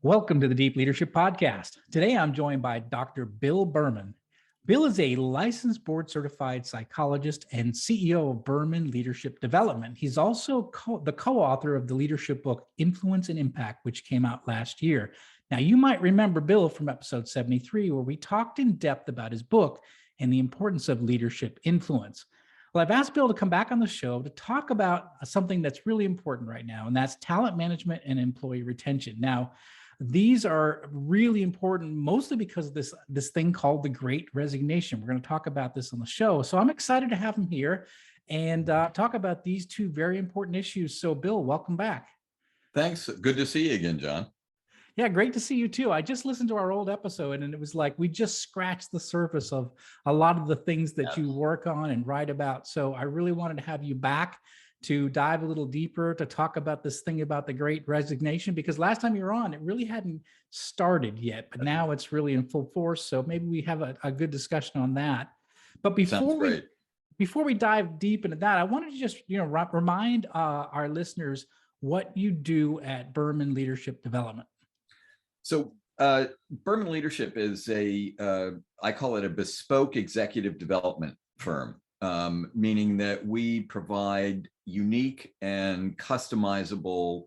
Welcome to the Deep Leadership Podcast. Today, I'm joined by Dr. Bill Berman. Bill is a licensed board certified psychologist and CEO of Berman Leadership Development. He's also the co-author of the leadership book, Influence and Impact, which came out last year. Now, you might remember Bill from episode 73, where we talked in depth about his book and the importance of leadership influence. Well, I've asked Bill to come back on the show to talk about something that's really important right now, and that's talent management and employee retention. Now, these are really important, mostly because of this thing called the Great Resignation. We're going to talk about this on the show. So I'm excited to have him here and talk about these two very important issues. So Bill, welcome back. Thanks. Good to see you again, John. Yeah, great to see you too. I just listened to our old episode and it was like we just scratched the surface of a lot of the things that you work on and write about. So I really wanted to have you back to dive a little deeper, to talk about this thing about the Great Resignation, because last time you were on, it really hadn't started yet, but now it's really in full force. So maybe we have a good discussion on that. But before we dive deep into that, I wanted to just remind our listeners what you do at Berman Leadership Development. So Berman Leadership is I call it a bespoke executive development firm. Meaning that we provide unique and customizable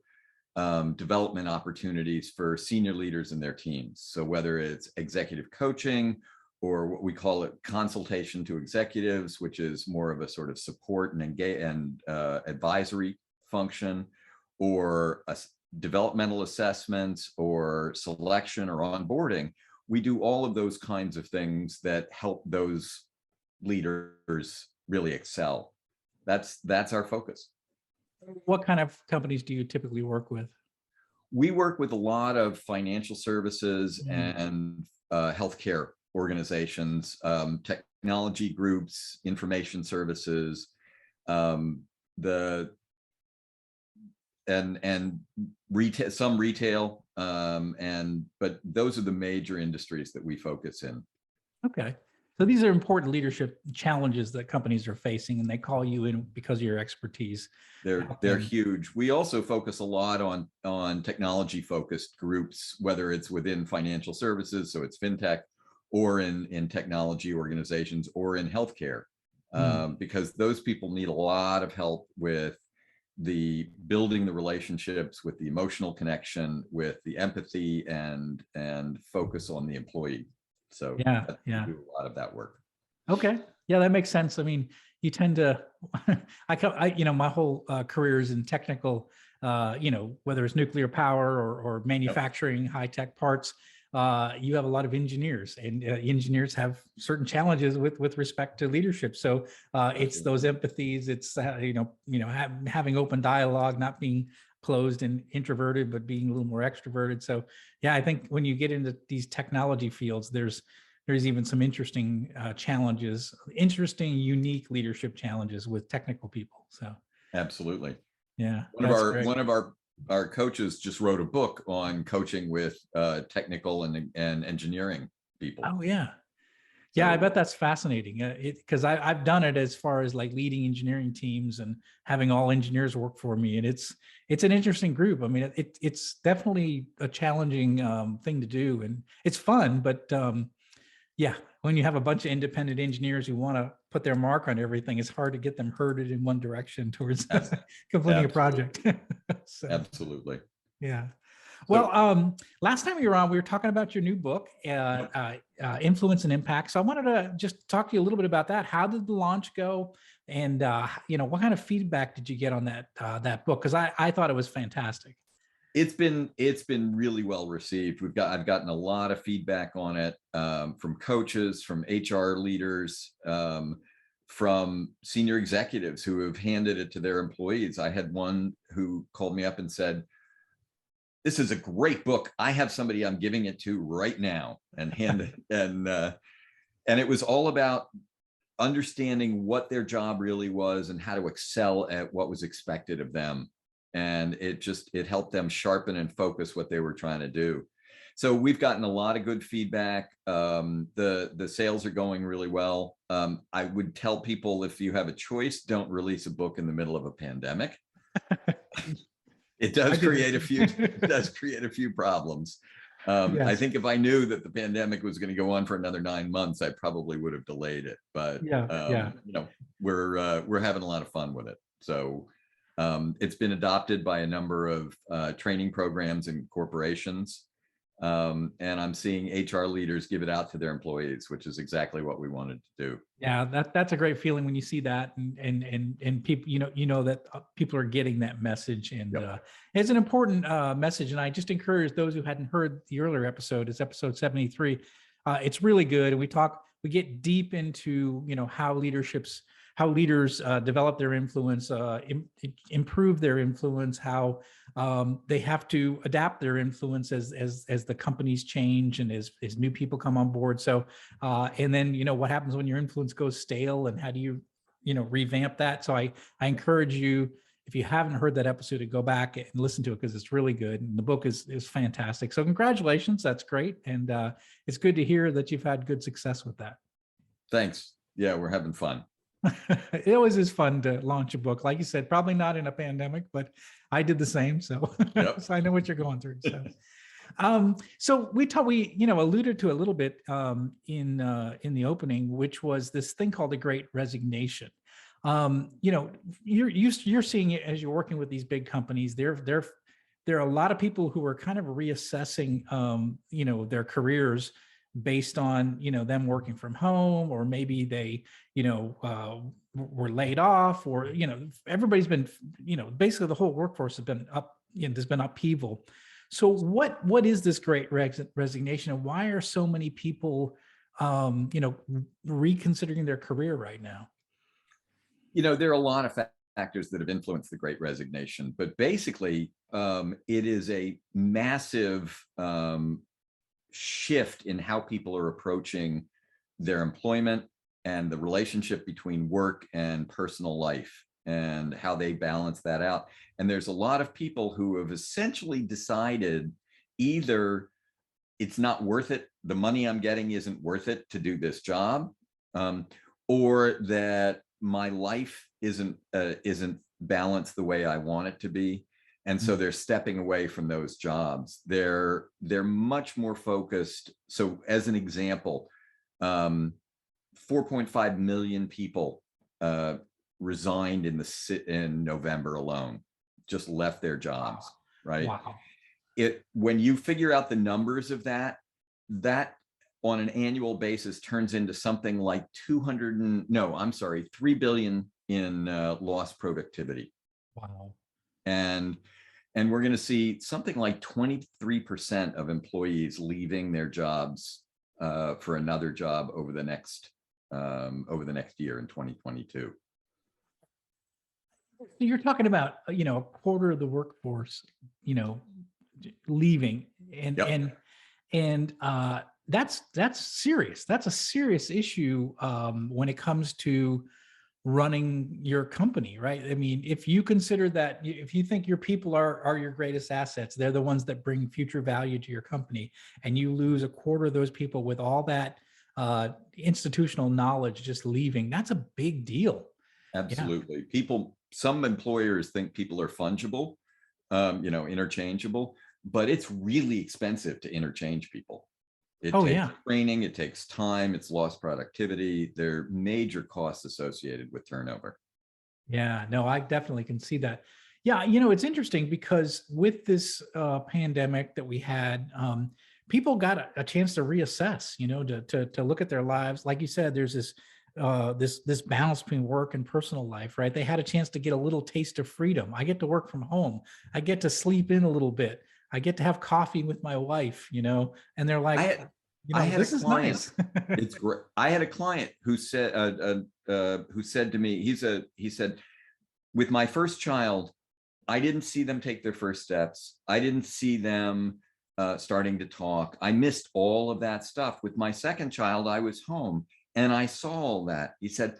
development opportunities for senior leaders and their teams. So whether it's executive coaching or what we call it consultation to executives, which is more of a sort of support and advisory function, or developmental assessments or selection or onboarding, we do all of those kinds of things that help those leaders really excel. That's our focus. What kind of companies do you typically work with? We work with a lot of financial services and healthcare organizations, technology groups, information services, and retail, some retail, but those are the major industries that we focus in. Okay. So these are important leadership challenges that companies are facing, and they call you in because of your expertise. They're huge. We also focus a lot on technology-focused groups, whether it's within financial services, so it's fintech, or in technology organizations, or in healthcare, because those people need a lot of help with the building the relationships, with the emotional connection, with the empathy, and focus on the employee. So we do a lot of that work. Okay. Yeah, that makes sense. I mean, you tend to, my whole career is in technical, whether it's nuclear power or manufacturing high-tech parts, you have a lot of engineers, and engineers have certain challenges with respect to leadership. So it's those empathies, it's, having open dialogue, not being closed and introverted, but being a little more extroverted. So yeah, I think when you get into these technology fields, there's even some interesting challenges, unique leadership challenges with technical people. So absolutely. Yeah. One of our coaches just wrote a book on coaching with technical and engineering people. Oh yeah. Yeah, I bet that's fascinating because I've done it as far as like leading engineering teams and having all engineers work for me. And it's an interesting group. I mean, it's definitely a challenging thing to do, and it's fun. But yeah, when you have a bunch of independent engineers who want to put their mark on everything, it's hard to get them herded in one direction towards completing a project. So, absolutely. Yeah. Well, last time you were on, we were talking about your new book, Influence and Impact. So I wanted to just talk to you a little bit about that. How did the launch go? And, what kind of feedback did you get on that book? Because I thought it was fantastic. It's been really well received. I've gotten a lot of feedback on it from coaches, from HR leaders, from senior executives who have handed it to their employees. I had one who called me up and said, "This is a great book. I have somebody I'm giving it to right now," and it was all about understanding what their job really was and how to excel at what was expected of them. And it helped them sharpen and focus what they were trying to do. So we've gotten a lot of good feedback. The sales are going really well. I would tell people, if you have a choice, don't release a book in the middle of a pandemic. It I does did create a few, it this. does create a few problems. I Yes. think if I knew that the pandemic was going to go on for another 9 months, I probably would have delayed it. But Yeah. Yeah. we're having a lot of fun with it. So it's been adopted by a number of training programs and corporations. And I'm seeing HR leaders give it out to their employees, which is exactly what we wanted to do. Yeah, that's a great feeling when you see that, and people, that people are getting that message, and Yep. it's an important message. And I just encourage those who hadn't heard the earlier episode, it's episode 73. It's really good, and we get deep into how leaders develop their influence, improve their influence, how they have to adapt their influence as the companies change and as new people come on board. So and then what happens when your influence goes stale, and how do you revamp that? So I encourage you, if you haven't heard that episode, to go back and listen to it, because it's really good, and the book is fantastic. So congratulations, that's great, and it's good to hear that you've had good success with that. Thanks. Yeah, we're having fun. It always is fun to launch a book, like you said, probably not in a pandemic, but I did the same, so, Yep. so I know what you're going through. So we alluded to a little bit in the opening, which was this thing called the Great Resignation. You're seeing it as you're working with these big companies. There are a lot of people who are kind of reassessing their careers based on them working from home, or maybe they were laid off, or everybody's been basically the whole workforce has been up. There's been upheaval. So what is this Great Resignation, and why are so many people reconsidering their career right now? There are a lot of factors that have influenced the Great Resignation, but basically it is a massive shift in how people are approaching their employment and the relationship between work and personal life, and how they balance that out. And there's a lot of people who have essentially decided either it's not worth it, the money I'm getting isn't worth it to do this job, or that my life isn't balanced the way I want it to be. And so they're stepping away from those jobs. They're much more focused. So as an example, 4.5 million people resigned in November alone, just left their jobs, right? Wow. When you figure out the numbers of that on an annual basis turns into something like 3 billion in lost productivity. Wow. And we're going to see something like 23% of employees leaving their jobs for another job over the next year in 2022. You're talking about a quarter of the workforce leaving, and Yep. and that's serious. That's a serious issue when it comes to running your company, right? I mean, if you consider that, if you think your people are your greatest assets, they're the ones that bring future value to your company, and you lose a quarter of those people with all that institutional knowledge just leaving, that's a big deal. Absolutely. Some employers think people are fungible, interchangeable, but it's really expensive to interchange people. It takes training, it takes time, it's lost productivity. There are major costs associated with turnover. Yeah, no, I definitely can see that. Yeah, it's interesting because with this pandemic that we had, people got a chance to reassess, to look at their lives. Like you said, there's this balance between work and personal life, right? They had a chance to get a little taste of freedom. I get to work from home. I get to sleep in a little bit. I get to have coffee with my wife, and they're like, this is nice. It's great. I had a client who said to me, he said, with my first child, I didn't see them take their first steps. I didn't see them starting to talk. I missed all of that stuff. With my second child, I was home and I saw all that. He said,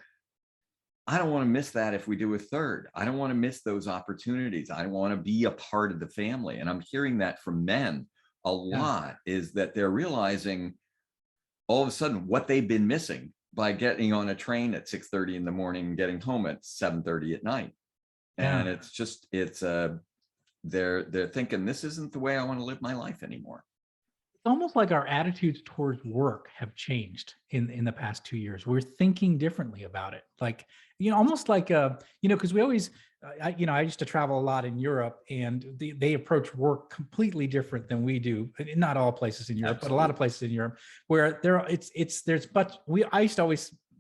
I don't want to miss that if we do a third. I don't want to miss those opportunities. I want to be a part of the family. And I'm hearing that from men a lot, is that they're realizing all of a sudden what they've been missing by getting on a train at 6:30 in the morning and getting home at 7:30 at night. And it's they're thinking, this isn't the way I want to live my life anymore. It's almost like our attitudes towards work have changed in the past 2 years. We're thinking differently about it. Like, almost like, because we always, I used to travel a lot in Europe, and they approach work completely different than we do. Not all places in Europe, but a lot of places in Europe where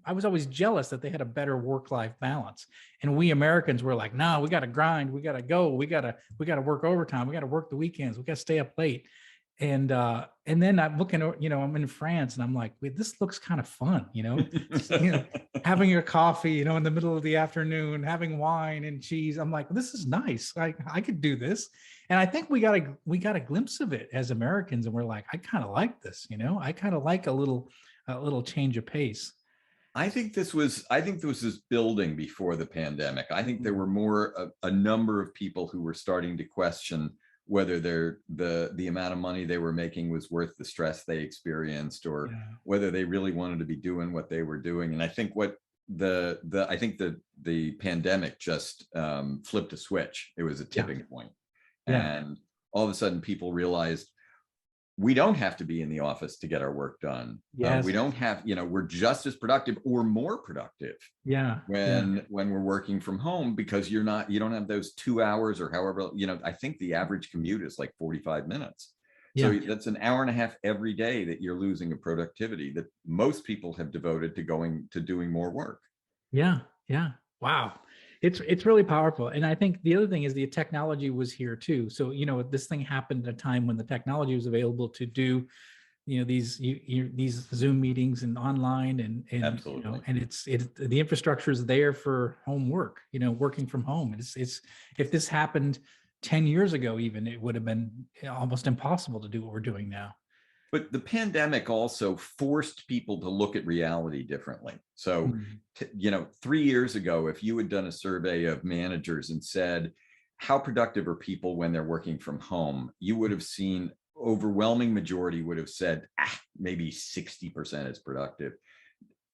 I was always jealous that they had a better work-life balance. And we Americans were like, no, we got to grind. We got to go. We got to work overtime. We got to work the weekends. We got to stay up late. And then I'm looking, I'm in France, and I'm like, wait, this looks kind of fun, having your coffee, in the middle of the afternoon, having wine and cheese. I'm like, this is nice. I could do this. And I think we got a glimpse of it as Americans, and we're like, I kind of like this, I kind of like a little change of pace. I think this was building before the pandemic. I think there were a number of people who were starting to question whether the amount of money they were making was worth the stress they experienced, or whether they really wanted to be doing what they were doing. And I think the pandemic just flipped a switch. It was a tipping point. And all of a sudden people realized, we don't have to be in the office to get our work done. We don't have, we're just as productive or more productive. When we're working from home, because you don't have those 2 hours or however, I think the average commute is like 45 minutes. So that's an hour and a half every day that you're losing of productivity that most people have devoted to doing more work. Yeah. Wow. It's really powerful. And I think the other thing is the technology was here too. So, this thing happened at a time when the technology was available to do, these Zoom meetings and online, and Absolutely. and the infrastructure is there for home work, working from home. It's if this happened 10 years ago, even, it would have been almost impossible to do what we're doing now. But the pandemic also forced people to look at reality differently. So, 3 years ago, if you had done a survey of managers and said, how productive are people when they're working from home, you would have seen overwhelming majority would have said, maybe 60% is productive.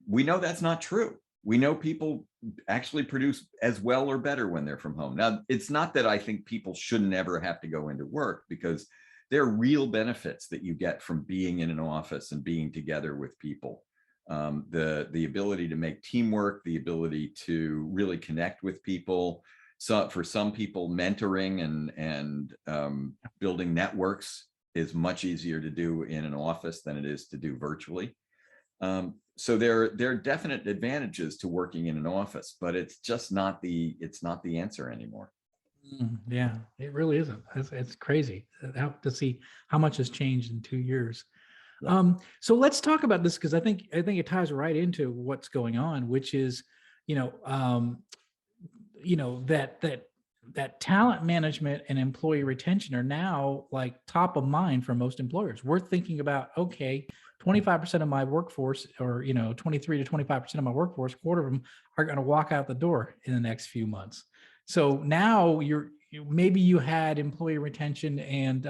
We know that's not true. We know people actually produce as well or better when they're from home. Now, it's not that I think people shouldn't ever have to go into work, because there are real benefits that you get from being in an office and being together with people. The ability to make teamwork, the ability to really connect with people. So for some people, mentoring and building networks is much easier to do in an office than it is to do virtually. So there are definite advantages to working in an office, but it's just not the answer anymore. Yeah, it really isn't. It's crazy to see how much has changed in 2 years. So let's talk about this, because I think it ties right into what's going on, which is, that talent management and employee retention are now like top of mind for most employers. We're thinking about, okay, 25% of my workforce, or 23 to 25% of my workforce, quarter of them are going to walk out the door in the next few months. So now maybe you had employee retention and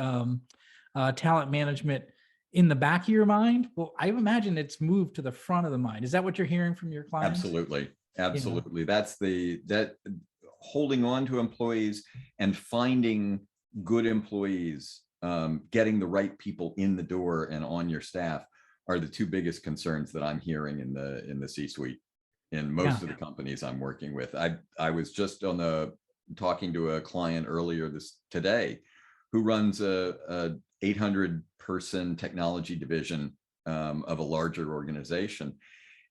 talent management in the back of your mind. Well, I imagine it's moved to the front of the mind. Is that what you're hearing from your clients? Absolutely. That's that holding on to employees and finding good employees, getting the right people in the door and on your staff are the two biggest concerns that I'm hearing in the C-suite in most of the companies I'm working with. I was just talking to a client earlier today who runs a 800-person technology division of a larger organization.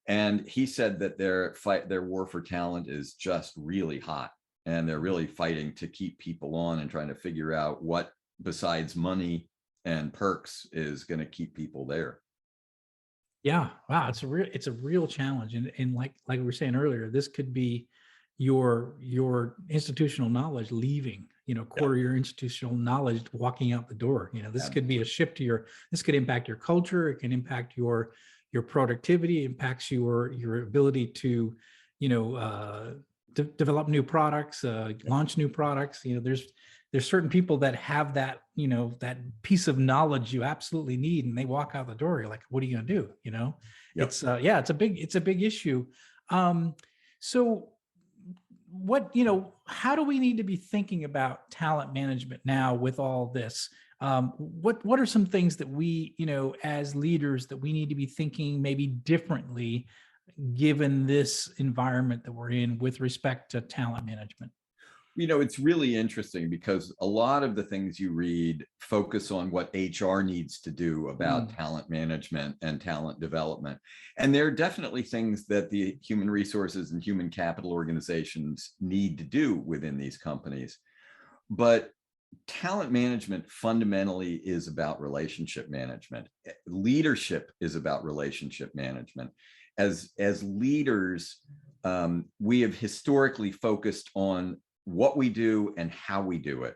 And he said that their war for talent is just really hot, and they're really fighting to keep people on and trying to figure out what besides money and perks is going to keep people there. Yeah. Wow. It's a real challenge. And like we were saying earlier, this could be your institutional knowledge leaving, quarter your institutional knowledge walking out the door. This could be a shift this could impact your culture. It can impact your productivity, impacts your ability to, develop new products, launch new products. There's certain people that have that, that piece of knowledge you absolutely need, and they walk out the door. You're like, what are you going to do? It's a big issue. So what, you know, how do we need to be thinking about talent management now with all this? What are some things that we, you know, as leaders that we need to be thinking maybe differently given this environment that we're in with respect to talent management? It's really interesting because a lot of the things you read focus on what HR needs to do about Mm, talent management and talent development. And there are definitely things that the human resources and human capital organizations need to do within these companies. But talent management fundamentally is about relationship management. Leadership is about relationship management. As leaders, we have historically focused on what we do and how we do it.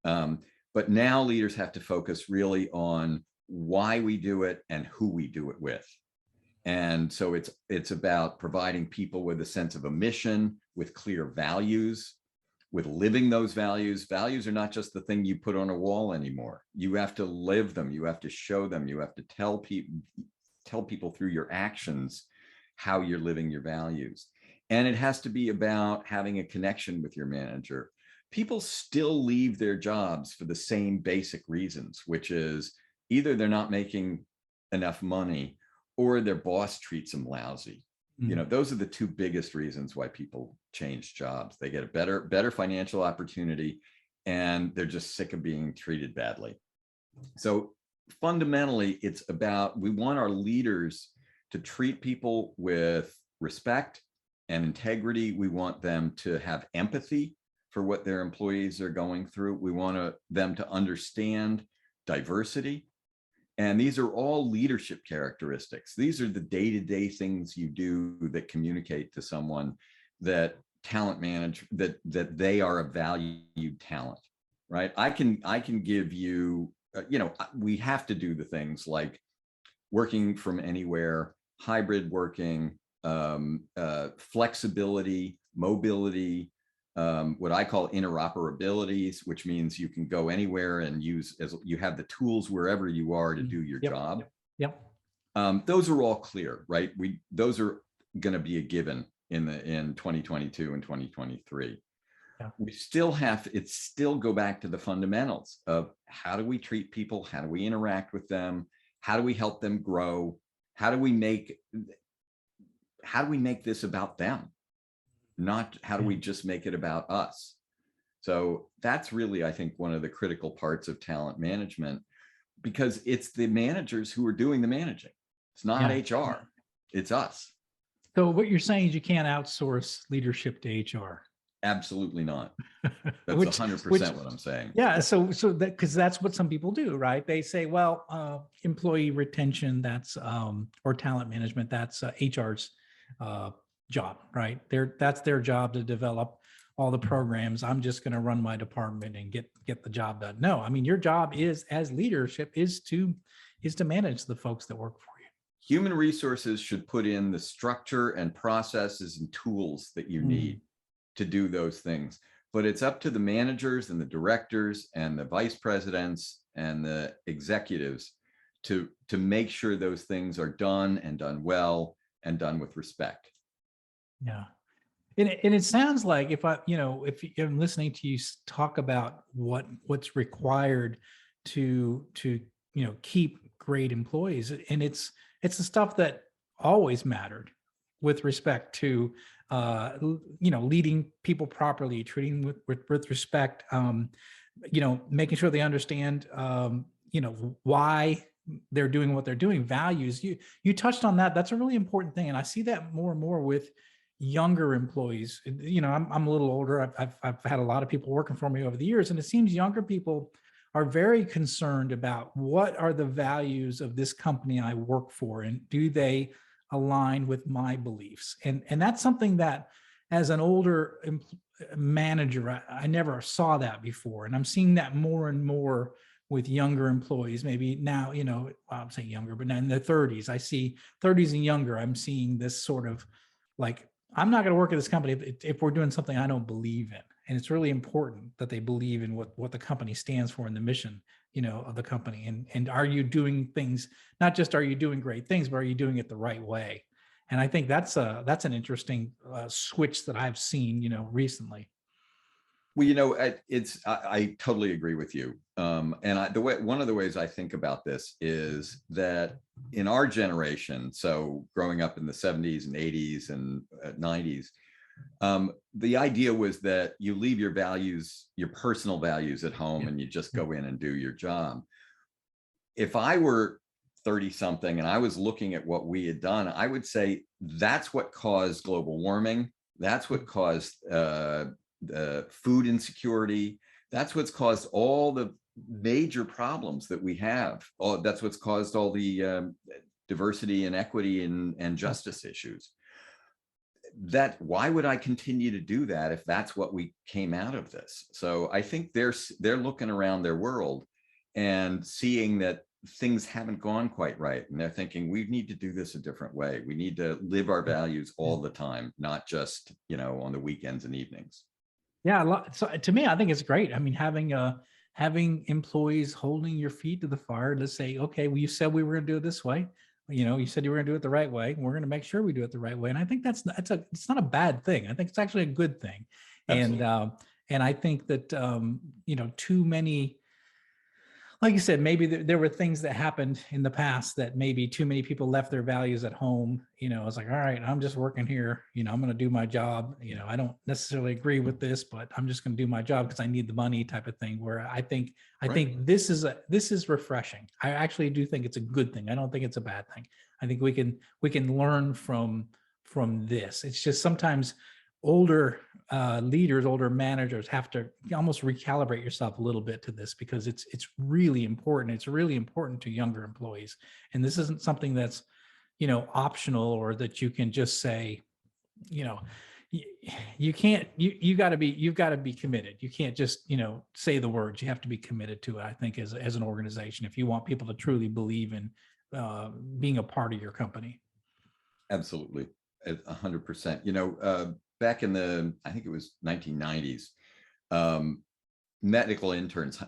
But now leaders have to focus really on why we do it and who we do it with. And so it's about providing people with a sense of a mission, with clear values, with living those values. Values are not just the thing you put on a wall anymore. You have to live them. You have to show them. You have to tell people through your actions how you're living your values. And it has to be about having a connection with your manager. People still leave their jobs for the same basic reasons, which is either they're not making enough money or their boss treats them lousy. mm. Those are the two biggest reasons why people change jobs. They get a better financial opportunity, and they're just sick of being treated badly. So fundamentally, it's about, we want our leaders to treat people with respect and integrity. We want them to have empathy for what their employees are going through. We want them to understand diversity. And these are all leadership characteristics. These are the day-to-day things you do that communicate to someone that that they are a valued talent, right? I can give you, we have to do the things like working from anywhere, hybrid working, flexibility, mobility, what I call interoperabilities, which means you can go anywhere and you have the tools wherever you are to do your Yep, job. yep. Those are all clear, right? Those are going to be a given in 2022 and 2023. Yeah. It's still go back to the fundamentals of how do we treat people? How do we interact with them? How do we help them grow? How do we make this about them? Not how do we just make it about us? So that's really, I think, one of the critical parts of talent management, because it's the managers who are doing the managing. It's not Yeah. HR, it's us. So what you're saying is you can't outsource leadership to HR. Absolutely not. That's which 100% what I'm saying. yeah, so that, because that's what some people do, right? They say, well, employee retention, that's or talent management, that's HR's job, right? That's their job to develop all the programs. I'm just going to run my department and get the job done. No, I mean, your job is, as leadership, is to manage the folks that work for you. Human resources should put in the structure and processes and tools that you need to do those things. But it's up to the managers and the directors and the vice presidents and the executives to make sure those things are done and done well and done with respect. Yeah. And it sounds like if I'm listening to you talk about what's required to keep great employees, and it's the stuff that always mattered with respect to leading people properly, treating with respect, making sure they understand why they're doing what they're doing, values. You touched on that. That's a really important thing, and I see that more and more with younger employees. I'm a little older. I've had a lot of people working for me over the years, and it seems younger people are very concerned about what are the values of this company I work for, and do they align with my beliefs? And that's something that, as an older manager, I never saw that before, and I'm seeing that more and more with younger employees. Maybe now, I'm saying younger, but now in the 30s, I see 30s and younger. I'm seeing this sort of like, I'm not going to work at this company if we're doing something I don't believe in. And it's really important that they believe in what the company stands for and the mission, of the company. And are you doing things, not just are you doing great things, but are you doing it the right way? And I think that's an interesting switch that I've seen, recently. Well, I totally agree with you. And one of the ways I think about this is that in our generation, so growing up in the 70s and 80s and 90s, the idea was that you leave your values, your personal values at home, and you just go in and do your job. If I were 30 something and I was looking at what we had done, I would say that's what caused global warming. That's what caused food insecurity. That's what's caused all the major problems that we have. That's what's caused all the diversity and equity and justice issues. Why would I continue to do that if that's what we came out of this? So I think they're looking around their world and seeing that things haven't gone quite right, and they're thinking we need to do this a different way. We need to live our values all the time, not just on the weekends and evenings. Yeah, so to me, I think it's great. I mean, having employees holding your feet to the fire to say, okay, well, you said we were going to do it this way. You said you were going to do it the right way. We're going to make sure we do it the right way. And I think it's not a bad thing. I think it's actually a good thing. Absolutely. And I think that too many, like you said, maybe there were things that happened in the past that maybe too many people left their values at home. It's like, all right, I'm just working here. I'm going to do my job. I don't necessarily agree with this, but I'm just going to do my job because I need the money, type of thing. Where I think this is refreshing. I actually do think it's a good thing. I don't think it's a bad thing. I think we can learn from this. It's just sometimes older leaders, older managers have to almost recalibrate yourself a little bit to this, because it's really important. It's really important to younger employees. And this isn't something that's, optional, or that you can just say, you can't, you've got to be committed. You can't just, say the words. You have to be committed to it, I think, as an organization, if you want people to truly believe in being a part of your company. Absolutely. 100%. Back in I think it was 1990s, medical interns,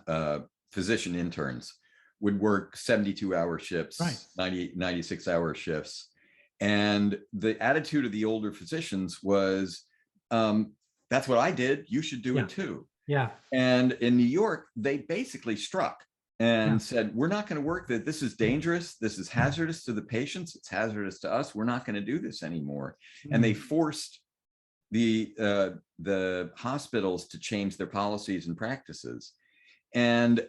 physician interns would work 72-hour shifts, right. 96-hour shifts. And the attitude of the older physicians was, that's what I did. You should do it too. Yeah. And in New York, they basically struck and said, we're not going to work that. This is dangerous. This is hazardous to the patients. It's hazardous to us. We're not going to do this anymore. And they forced the hospitals to change their policies and practices. And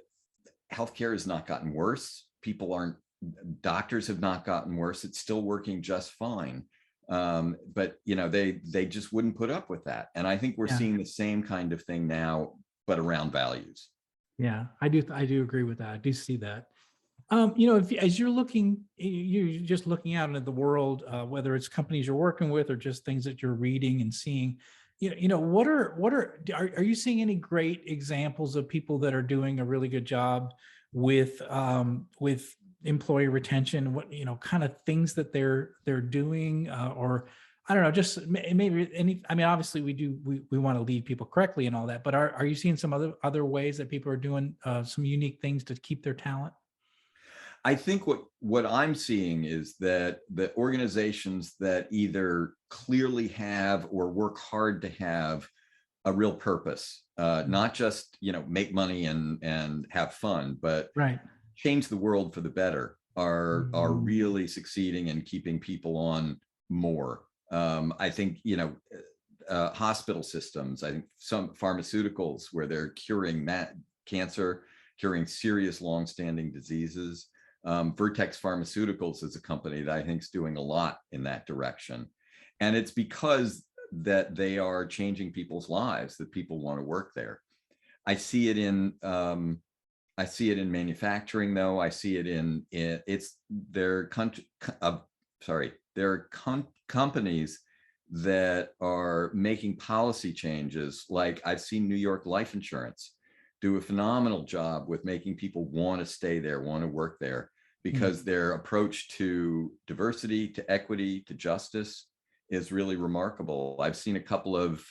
healthcare has not gotten worse. Doctors have not gotten worse. It's still working just fine. But they just wouldn't put up with that. And I think we're seeing the same kind of thing now, but around values. Yeah, I do agree with that. I do see that. As you're just looking out into the world, whether it's companies you're working with or just things that you're reading and seeing, what are you seeing any great examples of people that are doing a really good job with employee retention? What, kind of things that they're doing, or I don't know, just maybe obviously we want to lead people correctly and all that, but are you seeing some other ways that people are doing some unique things to keep their talent? I think what I'm seeing is that the organizations that either clearly have or work hard to have a real purpose, not just, make money and have fun, but change the world for the better, are really succeeding in keeping people on more. I think, hospital systems, I think some pharmaceuticals where they're curing cancer, curing serious longstanding diseases. Vertex Pharmaceuticals is a company that I think is doing a lot in that direction. And it's because that they are changing people's lives, that people want to work there. I see it in manufacturing, though. I see it in companies that are making policy changes. Like I've seen New York Life Insurance do a phenomenal job with making people want to stay there, want to work there, because their approach to diversity, to equity, to justice is really remarkable. I've seen a couple of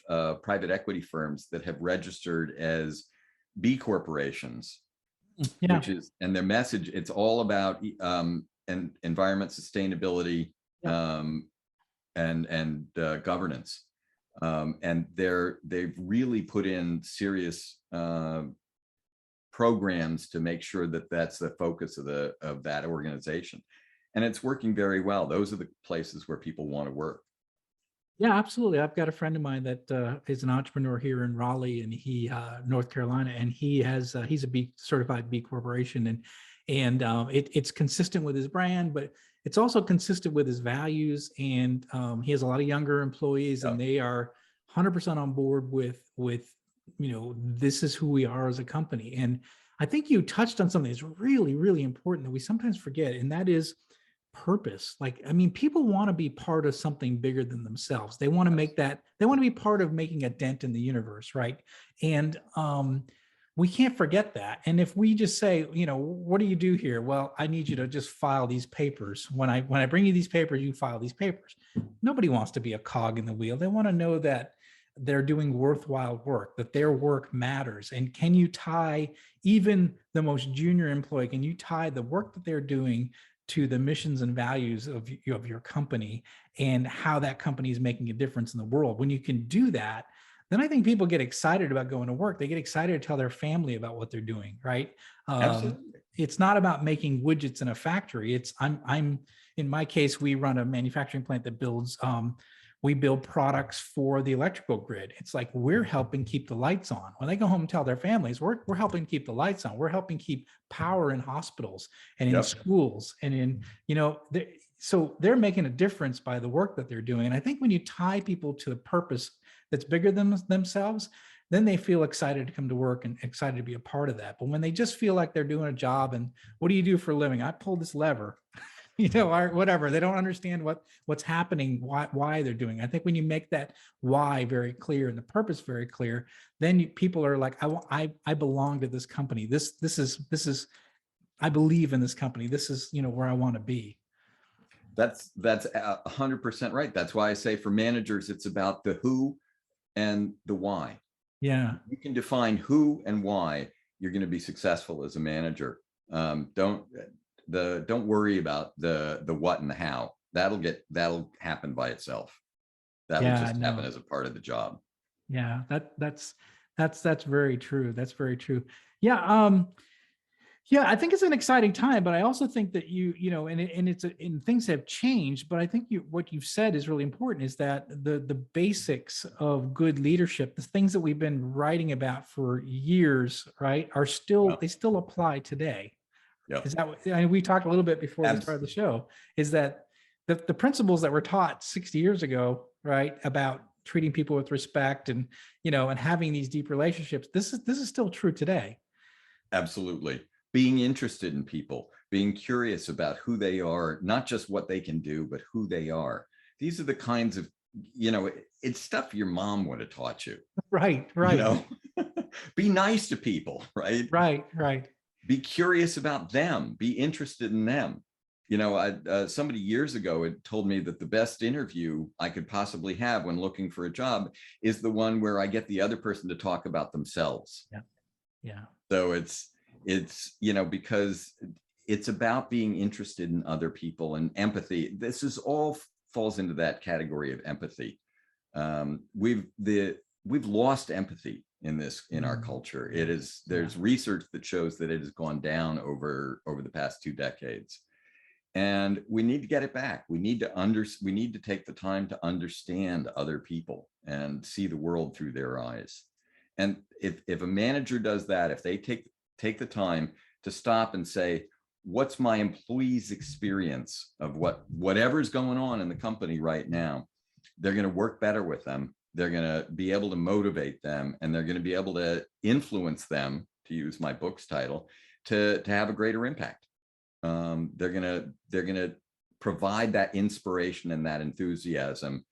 private equity firms that have registered as B corporations, and their message, it's all about environment sustainability, and governance. And they've really put in serious programs to make sure that that's the focus of that organization, and it's working very well. Those are the places where people want to work. Yeah, absolutely. I've got a friend of mine that is an entrepreneur here in Raleigh, and he North Carolina, and he's a B certified B corporation, and it's consistent with his brand, but it's also consistent with his values. And he has a lot of younger employees, Yeah, and they are 100% on board with this is who we are as a company. And I think you touched on something that's really, really important that we sometimes forget, and that is purpose. Like, I mean, people want to be part of something bigger than themselves. They want to yes, make that, they want to be part of making a dent in the universe, right? And we can't forget that. And if we just say, what do you do here? Well, I need you to just file these papers. When I bring you these papers, you file these papers. Nobody wants to be a cog in the wheel. They want to know that they're doing worthwhile work, that their work matters. And can you tie even the most junior employee, can you tie the work that they're doing to the missions and values of your company and how that company is making a difference in the world? When you can do that, then I think people get excited about going to work. They get excited to tell their family about what they're doing, right? absolutely. It's not about making widgets in a factory. I'm in my case, we run a manufacturing plant that we build products for the electrical grid. It's like we're helping keep the lights on. When they go home and tell their families, we're helping keep the lights on. We're helping keep power in hospitals and in Yep, schools and in, so they're making a difference by the work that they're doing. And I think when you tie people to a purpose that's bigger than themselves, then they feel excited to come to work and excited to be a part of that. But when they just feel like they're doing a job and what do you do for a living? I pull this lever, or whatever. They don't understand what's happening, why they're doing it. I think when you make that why very clear and the purpose very clear, then people are like, I belong to this company. This is I believe in this company. This is where I want to be. that's 100% right. That's why I say for managers, it's about the who and the why. Yeah. You can define who and why, you're going to be successful as a manager. Don't worry about the what and the how. That'll happen by itself. That'll Yeah, just happen no. as a part of the job. Yeah, that's very true. That's very true. Yeah. Yeah, I think it's an exciting time, but I also think that and things have changed, but I think what you've said is really important, is that the basics of good leadership, the things that we've been writing about for years, right, are Yeah, they still apply today. yeah, Is that we talked a little bit before we started the absolutely. show, is that the principles that were taught 60 years ago, right, about treating people with respect and and having these deep relationships, this is still true today. Absolutely. Being interested in people, being curious about who they are, not just what they can do, but who they are. These are the kinds of, it's stuff your mom would have taught you, Right, you right, know, be nice to people, right? right. Be curious about them, be interested in them. Somebody years ago had told me that the best interview I could possibly have when looking for a job is the one where I get the other person to talk about themselves. Yeah, yeah, So it's because it's about being interested in other people and empathy. This is all falls into that category of empathy. We've lost empathy in our culture. yeah, There's research that shows that it has gone down over the past 2 decades, and we need to get it back. We need to take the time to understand other people and see the world through their eyes. And if a manager does that, if they take the time to stop and say, what's my employees' experience of whatever's going on in the company right now, they're going to work better with them. They're going to be able to motivate them, and they're going to be able to influence them, to use my book's title, to have a greater impact. They're gonna provide that inspiration and that enthusiasm,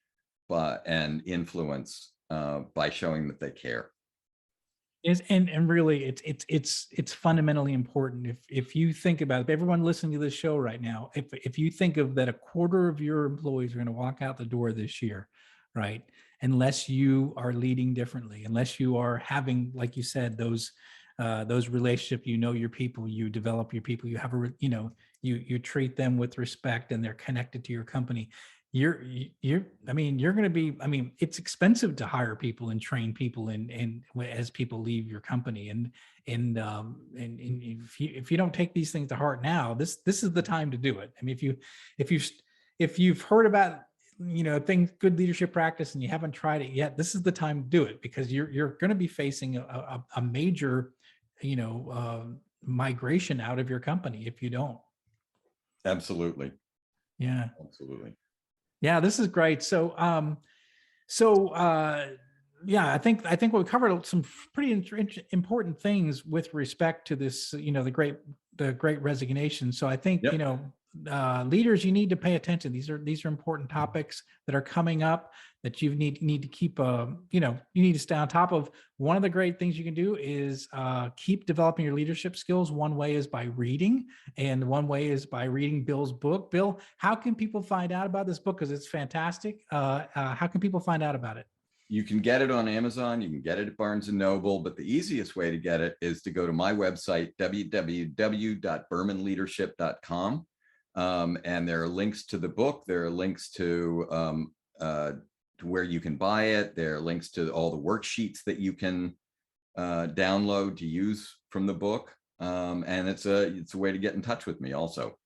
and influence by showing that they care. And really it's fundamentally important. If you think about it, everyone listening to this show right now, if you think of that, a quarter of your employees are going to walk out the door this year, right, unless you are leading differently, unless you are having, like you said, those relationships, your people, you develop your people, you have you treat them with respect, and they're connected to your company, I mean, you're going to be, I mean, it's expensive to hire people and train people and as people leave your company and if you don't take these things to heart now, this is the time to do it. I mean, if you if you've heard about, things, good leadership practice, and you haven't tried it yet, this is the time to do it, because you're going to be facing a major, migration out of your company if you don't. Absolutely. Yeah. Absolutely. Yeah, this is great. So yeah, I think we covered some pretty important things with respect to this, the Great Resignation. So I think, Yep. leaders, you need to pay attention. These are important topics that are coming up that you need to keep. You need to stay on top of. One of the great things you can do is keep developing your leadership skills. One way is by reading, and one way is by reading Bill's book. Bill, how can people find out about this book? Because it's fantastic. How can people find out about it? You can get it on Amazon. You can get it at Barnes and Noble, but the easiest way to get it is to go to my website, www.bermanleadership.com. And there are links to the book. There are links to where you can buy it. There are links to all the worksheets that you can download to use from the book. And it's a way to get in touch with me also.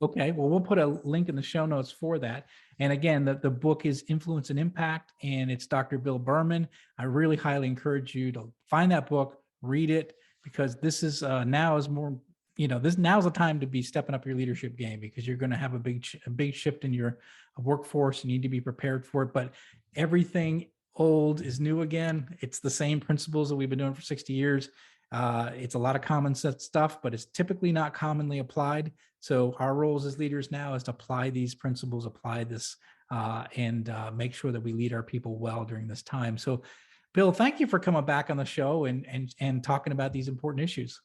Okay, well, we'll put a link in the show notes for that. And again, the book is Influence and Impact, and it's Dr. Bill Berman. I really highly encourage you to find that book, read it, because this is now is more, now's the time to be stepping up your leadership game, because you're going to have a big shift in your workforce. You need to be prepared for it. But everything old is new again. It's the same principles that we've been doing for 60 years. It's a lot of common sense stuff, but it's typically not commonly applied. So our roles as leaders now is to apply these principles, apply this, and make sure that we lead our people well during this time. So, Bill, thank you for coming back on the show and talking about these important issues.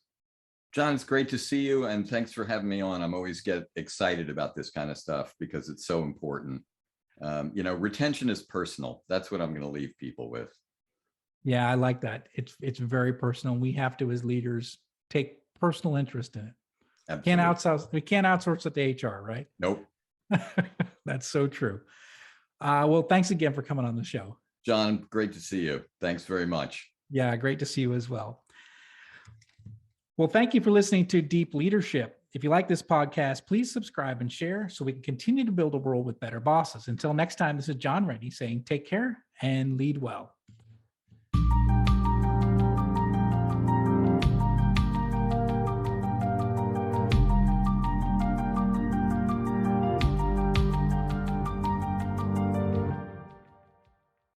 John, it's great to see you, and thanks for having me on. I'm always get excited about this kind of stuff because it's so important. Retention is personal. That's what I'm going to leave people with. Yeah, I like that. It's very personal. We have to, as leaders, take personal interest in it. Absolutely. We can't outsource it to HR, right? Nope. That's so true. Well, thanks again for coming on the show. John, great to see you. Thanks very much. Yeah, great to see you as well. Well, thank you for listening to Deep Leadership. If you like this podcast, please subscribe and share so we can continue to build a world with better bosses. Until next time, this is John Rennie saying take care and lead well.